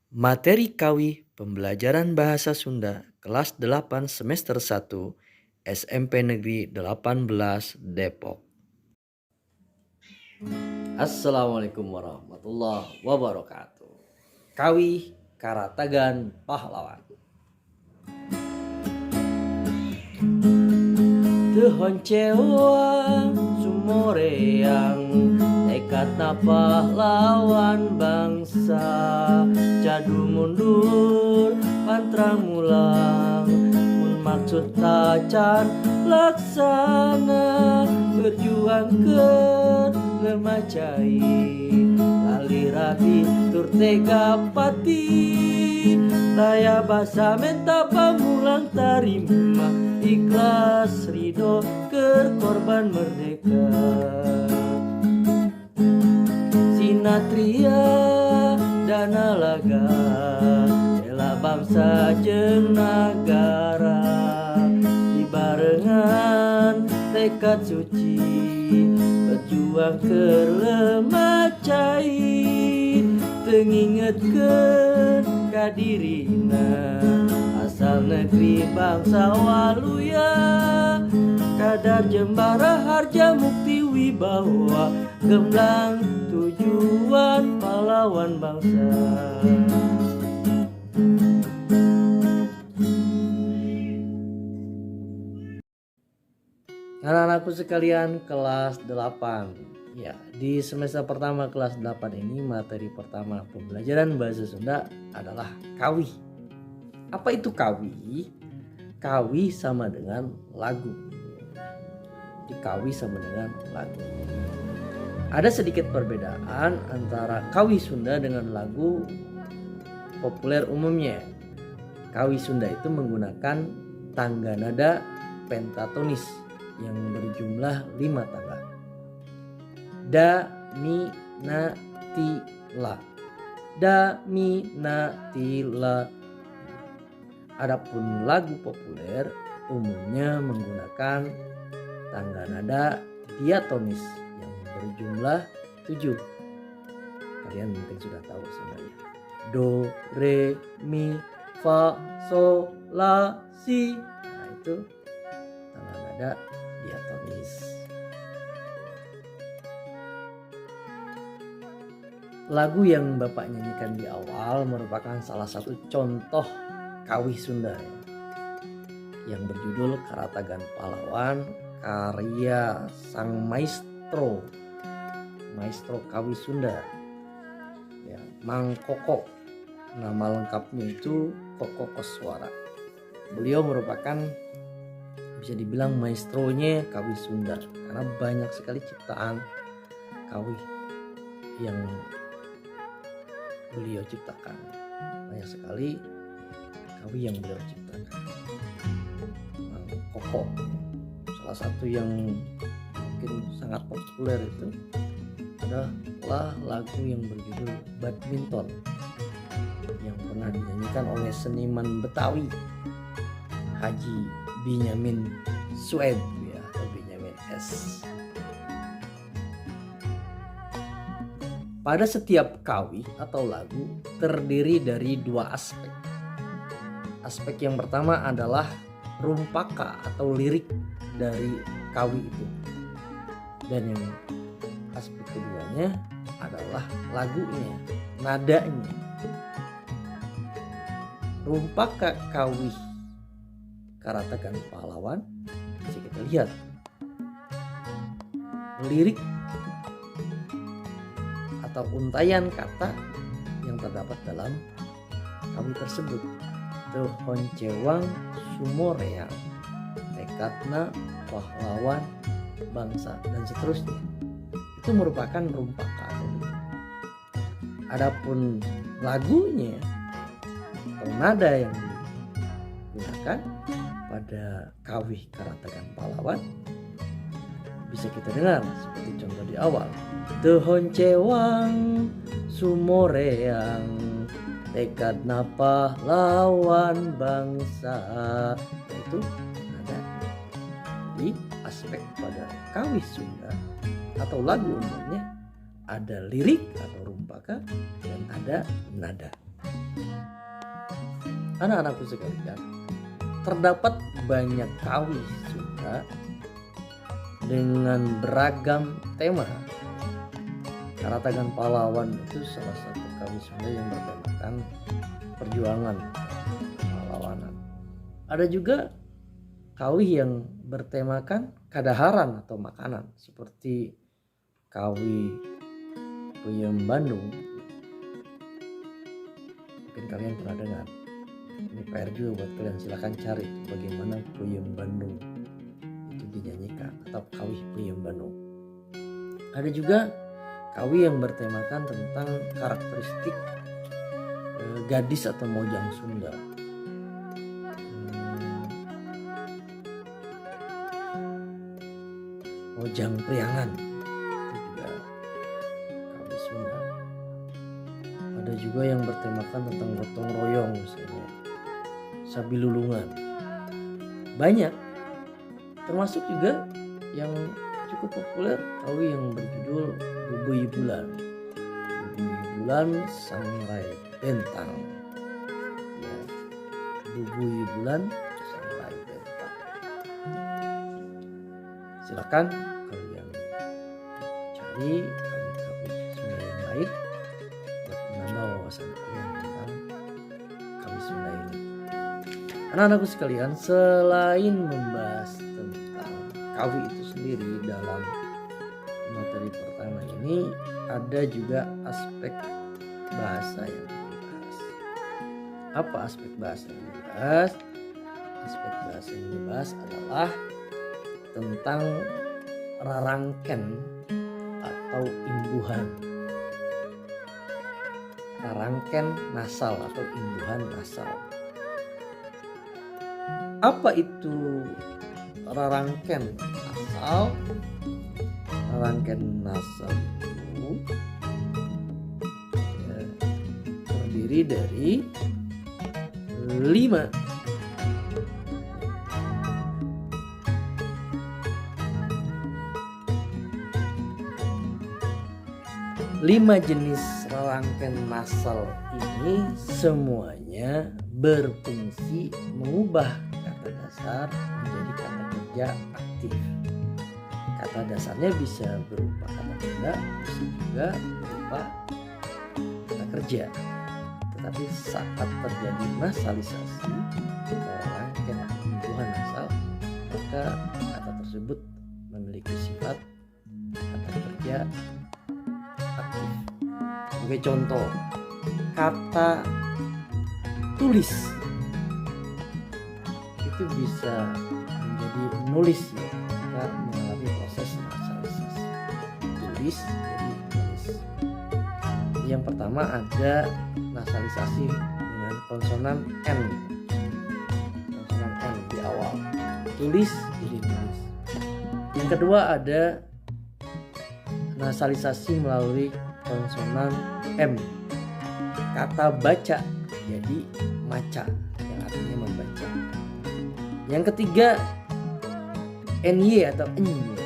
Materi Kawi Pembelajaran Bahasa Sunda kelas 8 semester 1 SMP Negeri 18 Depok. Assalamualaikum warahmatullahi wabarakatuh. Kawi Karatagan Pahlawan. Tehoncewa sumoreang tekadna pahlawan bangsa, jadu mundur pantrang mulang, mun maksud tacan laksana, berjuang ke lemacai, lali rapi tur tega pati, laya basa menta pamulang tarima, ikhlas ridho ke korban merdeka. Sinatria dana laga bela bangsa jeung nagara, dibarengan tekad suci berjuang keur lemacai, tengingetkeun ka dirina asal negeri bangsa waluya, kadar jembara harja mukti wibawa, gemblang tujuan pahlawan bangsa. Anak-anakku sekalian kelas 8. Ya, di semester pertama kelas 8 ini materi pertama pembelajaran bahasa Sunda adalah kawi. Apa itu kawi? Kawi sama dengan lagu. Jadi kawi sama dengan lagu. Ada sedikit perbedaan antara kawi Sunda dengan lagu populer umumnya. Kawi Sunda itu menggunakan tangga nada pentatonis yang berjumlah 5 tangga. Da, mi, na, ti, la. Da, mi, na, ti, la. Adapun lagu populer umumnya menggunakan tangga nada diatonis yang berjumlah 7. Kalian mungkin sudah tahu sebenarnya. Do, re, mi, fa, sol, la, si. Nah itu tangga nada diatonis. Lagu yang Bapak nyanyikan di awal merupakan salah satu contoh kawi Sunda yang berjudul Karatagan Pahlawan, karya sang maestro kawi Sunda ya, Mang Koko. Nama lengkapnya itu Koko Koswara. Beliau merupakan bisa dibilang maestronya kawi Sunda karena banyak sekali ciptaan kawi yang beliau ciptakan. Banyak sekali kawi yang beliau ciptakan. Mang Koko, salah satu yang mungkin sangat populer itu adalah lagu yang berjudul Badminton yang pernah dinyanyikan oleh seniman Betawi Haji Benyamin Sueb ya, atau Benyamin S. Pada setiap kawi atau lagu terdiri dari 2 aspek. Aspek yang pertama adalah rumpaka atau lirik dari kawi itu. Dan yang aspek keduanya adalah lagunya, nadanya. Rumpaka kawi Karatagan Pahlawan bisa kita lihat. Lirik atau untayan kata yang terdapat dalam kawi tersebut. Tehoncewang sumoreang, tekadna pahlawan bangsa, dan seterusnya. Itu merupakan rumpaka. Adapun lagunya atau nada yang digunakan pada kawi Karatagan Pahlawan bisa kita dengar seperti contoh di awal. Tehoncewang sumoreang, tekadna pahlawan bangsa. Itu nada. Jadi aspek pada kawi Sunda atau lagu umumnya ada lirik atau rumpaka dan ada nada. Anak-anakku sekalian, terdapat banyak kawi Sunda dengan beragam tema. Karatagan Pahlawan itu salah satu kawi Sunda yang bertemakan perjuangan pahlawanan. Ada juga kawi yang bertemakan kadaharan atau makanan seperti kawi Puyem Bandung. Mungkin kalian pernah dengar. Ini PR juga buat kalian, silahkan cari bagaimana Puyem Bandung itu dinyanyikan atau kawi Puyem Bandung. Ada juga kawi yang bertemakan tentang karakteristik gadis atau mojang Sunda. Mojang Priangan itu juga kawi Sunda. Ada juga yang bertemakan tentang gotong royong misalnya, sabilulungan. Banyak, termasuk juga yang cukup populer kawi yang berjudul Bubui Bulan. Bubui Bulan Sangrai Bentang. Ya, Bubui Bulan Sangrai Bentang. Silakan kalian cari kawi-kawi Sunda yang lain untuk menambah wawasan kalian tentang kawi Sunda ini. Anak-anakku sekalian, selain membahas tentang kawi itu sendiri dalam materi pertama ini, ada juga aspek bahasa yang dibahas. Apa aspek bahasa yang dibahas? Aspek bahasa yang dibahas adalah tentang rarangken atau imbuhan. Rarangken nasal atau imbuhan nasal. Apa itu rarangken nasal? Rarangken nasal itu terdiri dari 5 jenis rarangken nasal ini semuanya berfungsi mengubah kata dasar menjadi kata kerja aktif. Kata dasarnya bisa berupa kata benda, bisa juga berupa kata kerja. Tetapi saat terjadi nasalisasi rarangken imbuhan nasal, maka kata tersebut memiliki sifat kata kerja aktif. Sebagai contoh, kata tulis itu bisa menjadi nulis ya, jika mengalami proses nasalisasi. Tulis jadi nulis. Jadi yang pertama ada nasalisasi dengan konsonan N. Konsonan N di awal. Tulis jadi nulis. Yang kedua ada nasalisasi melalui konsonan M. Kata baca jadi maca yang artinya membaca. Yang ketiga NY atau NY.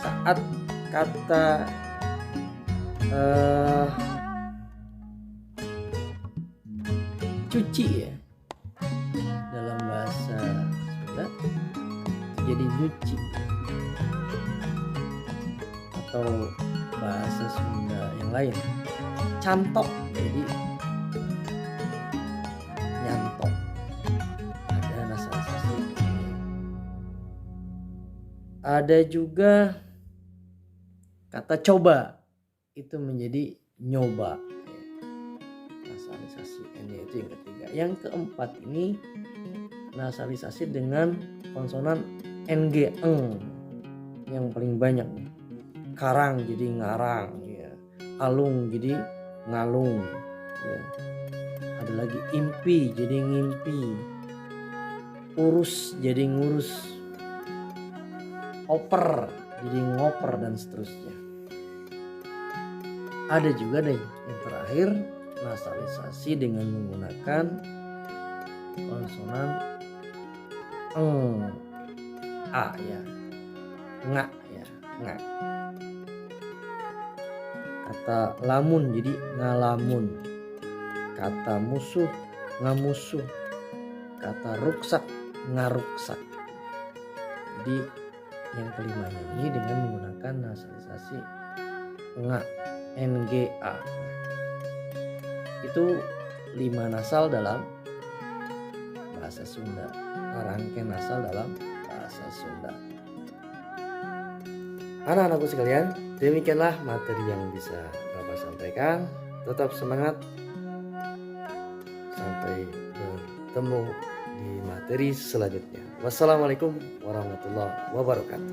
Saat kata cuci ya dalam bahasa Sunda jadi nyuci, atau bahasa Sunda yang lain cantok jadi nyantok. Ada nasalisasi. Ada juga kata coba itu menjadi nyoba. Nasalisasi ini itu yang ketiga. Yang keempat ini nasalisasi dengan konsonan NG eng yang paling banyak. Karang jadi ngarang ya. Alung jadi ngalung ya. Ada lagi impi jadi ngimpi. Urus jadi ngurus. Oper jadi ngoper dan seterusnya. Ada juga deh yang terakhir nasalisasi dengan menggunakan konsonan eng, a ya, ngak ya, ngak. Kata lamun jadi ngalamun. Kata musuh ngamusuh, kata ruksak, ngaruksak. Jadi yang kelimanya ini dengan menggunakan nasalisasi nga, nga. Itu 5 nasal dalam bahasa Sunda, rangkaian nasal dalam bahasa Sunda. Anak-anakku sekalian, demikianlah materi yang bisa Bapak sampaikan. Tetap semangat. Sampai bertemu di materi selanjutnya. Wassalamualaikum warahmatullahi wabarakatuh.